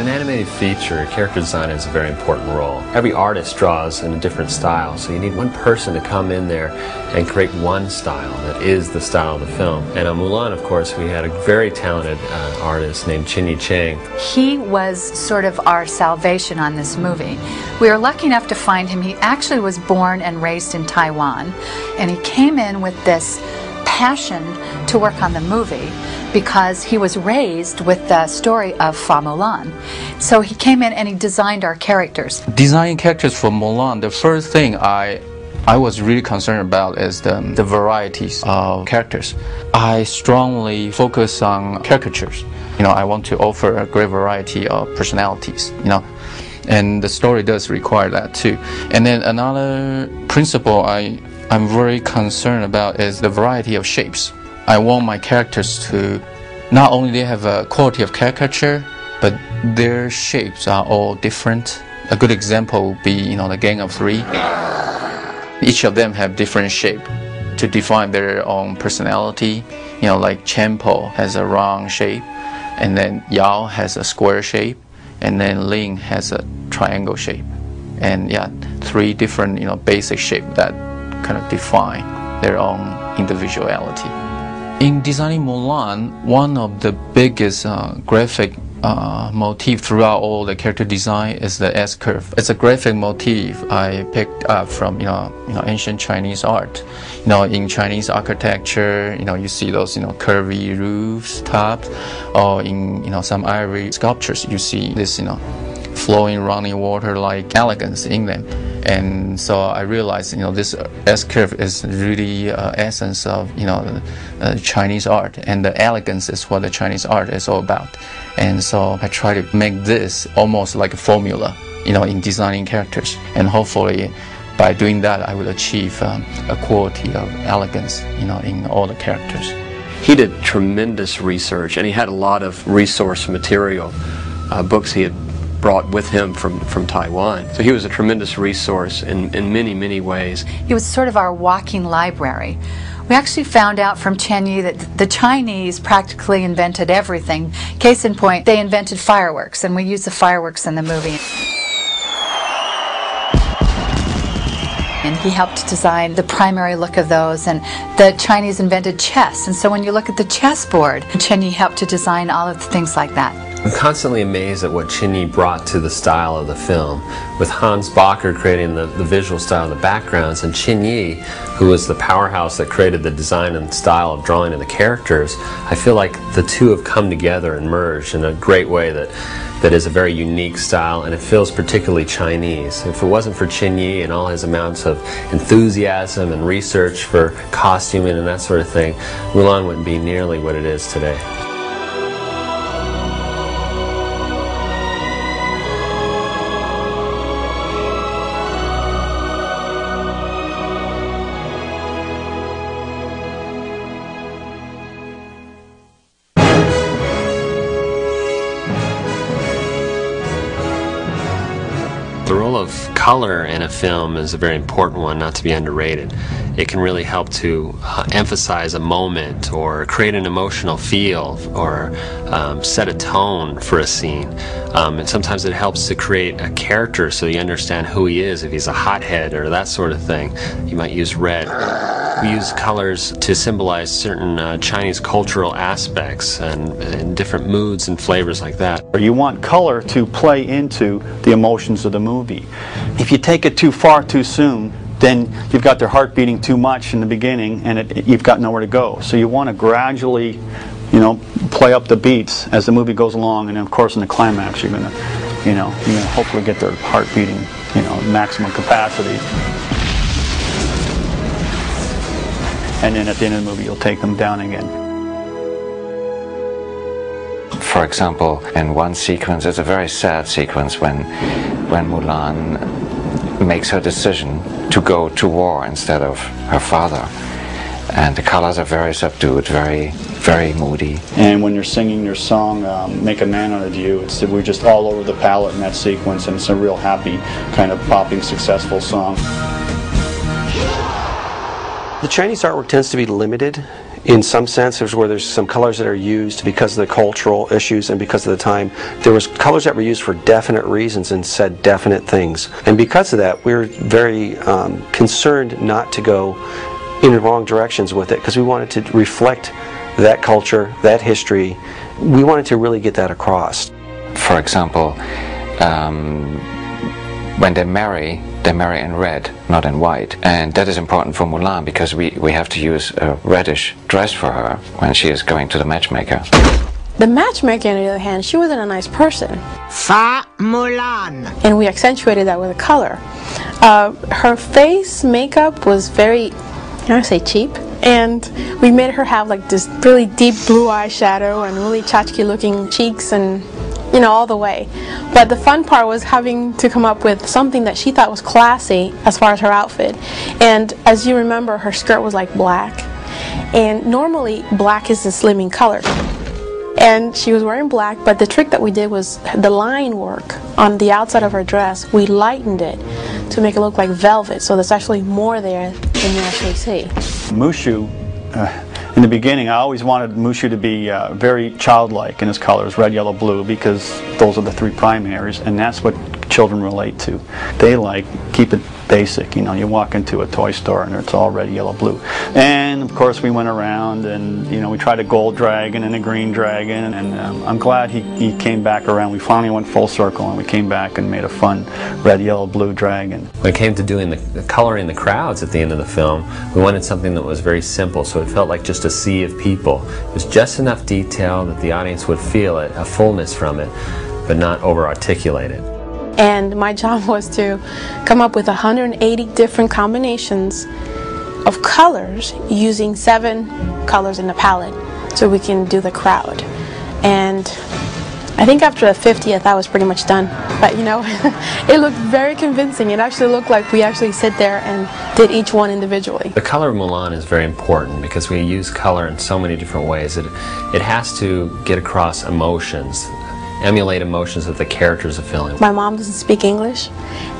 an animated feature, character design is a very important role. Every artist draws in a different style, so you need one person to come in there and create one style that is the style of the film. And on Mulan, of course, we had a very talented artist named Chin Chang. He was sort of our salvation on this movie. We were lucky enough to find him. He actually was born and raised in Taiwan, and he came in with this passion to work on the movie because he was raised with the story of Fa Mulan. So he came in and he designed our characters. Designing characters for Mulan, the first thing I was really concerned about is the varieties of characters. I strongly focus on caricatures. I want to offer a great variety of personalities, and the story does require that too. And then another principle I'm very concerned about is the variety of shapes. I want my characters to not only they have a quality of caricature, but their shapes are all different. A good example would be, the Gang of Three. Each of them have different shape to define their own personality. Like Champo has a round shape, and then Yao has a square shape, and then Ling has a triangle shape. And three different, basic shape that kind of define their own individuality. In designing Mulan, one of the biggest graphic motif throughout all the character design is the S-curve. It's a graphic motif I picked up from ancient Chinese art. In Chinese architecture, you see those curvy roofs, tops, or in some ivory sculptures, you see this flowing running water like elegance in them. And so I realized this S-curve is really essence of Chinese art, and the elegance is what the Chinese art is all about. And so I try to make this almost like a formula in designing characters, and hopefully by doing that I will achieve a quality of elegance in all the characters. He did tremendous research, and he had a lot of resource material, books he had brought with him from Taiwan. So he was a tremendous resource in many, many ways. He was sort of our walking library. We actually found out from Chen Yi that the Chinese practically invented everything. Case in point, they invented fireworks, and we use the fireworks in the movie. And he helped design the primary look of those, and the Chinese invented chess. And so when you look at the chessboard, Chen Yi helped to design all of the things like that. I'm constantly amazed at what Chin Yi brought to the style of the film, with Hans Bacher creating the visual style of the backgrounds, and Chin Yi, who was the powerhouse that created the design and style of drawing of the characters. I feel like the two have come together and merged in a great way that is a very unique style, and it feels particularly Chinese. If it wasn't for Chin Yi and all his amounts of enthusiasm and research for costuming and that sort of thing, Mulan wouldn't be nearly what it is today. The role of color in a film is a very important one, not to be underrated. It can really help to emphasize a moment or create an emotional feel or set a tone for a scene. And sometimes it helps to create a character so you understand who he is, if he's a hothead or that sort of thing. You might use red. We use colors to symbolize certain Chinese cultural aspects and different moods and flavors like that. You want color to play into the emotions of the movie. If you take it too far too soon, then you've got their heart beating too much in the beginning, and you've got nowhere to go. So you want to gradually, play up the beats as the movie goes along, and then of course in the climax you're gonna hopefully get their heart beating, maximum capacity. And then at the end of the movie you'll take them down again. For example, in one sequence, it's a very sad sequence when Mulan makes her decision to go to war instead of her father. And the colors are very subdued, very, very moody. And when you're singing your song, Make a Man Out of You, we're just all over the palette in that sequence, and it's a real happy, kind of popping, successful song. The Chinese artwork tends to be limited in some sense. There's where there's some colors that are used because of the cultural issues and because of the time. There was colors that were used for definite reasons and said definite things. And because of that, we were very concerned not to go in the wrong directions with it, because we wanted to reflect that culture, that history. We wanted to really get that across. For example, when they marry in red, not in white. And that is important for Mulan because we have to use a reddish dress for her when she is going to the matchmaker. The matchmaker, on the other hand, she wasn't a nice person. Fa Mulan. And we accentuated that with a color. Her face makeup was very, I want to say cheap. And we made her have like this really deep blue eyeshadow and really tchotchke looking cheeks and, you know, all the way. But the fun part was having to come up with something that she thought was classy as far as her outfit. And as you remember, her skirt was like black. And normally black is the slimming color. And she was wearing black, but the trick that we did was the line work on the outside of her dress. We lightened it to make it look like velvet, so there's actually more there than you actually see. Mushu, in the beginning, I always wanted Mushu to be very childlike in his colors, red, yellow, blue, because those are the three primaries, and that's what children relate to. They like, keep it basic, you know, you walk into a toy store and it's all red, yellow, blue. And of course we went around and, you know, we tried a gold dragon and a green dragon, and I'm glad he came back around. We finally went full circle and we came back and made a fun red, yellow, blue dragon. When it came to doing the coloring the crowds at the end of the film, we wanted something that was very simple, so it felt like just a sea of people. It was just enough detail that the audience would feel it, a fullness from it, but not over-articulated. And my job was to come up with 180 different combinations of colors using 7 colors in the palette so we can do the crowd. And I think after the 50th I was pretty much done. But you know, it looked very convincing. It actually looked like we actually sit there and did each one individually. The color of Mulan is very important because we use color in so many different ways. It has to get across emotions, emulate emotions that the characters are feeling. My mom doesn't speak English,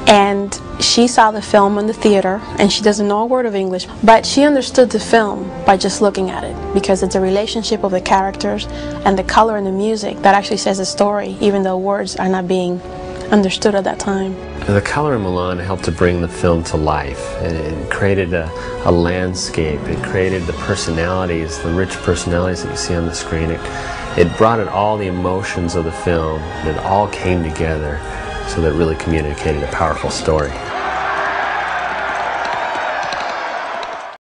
and she saw the film in the theater, and she doesn't know a word of English, but she understood the film by just looking at it, because it's a relationship of the characters and the color and the music that actually says a story, even though words are not being understood at that time. The color in Mulan helped to bring the film to life. It created a landscape. It created the personalities, the rich personalities that you see on the screen. It brought in all the emotions of the film, and it all came together so that it really communicated a powerful story.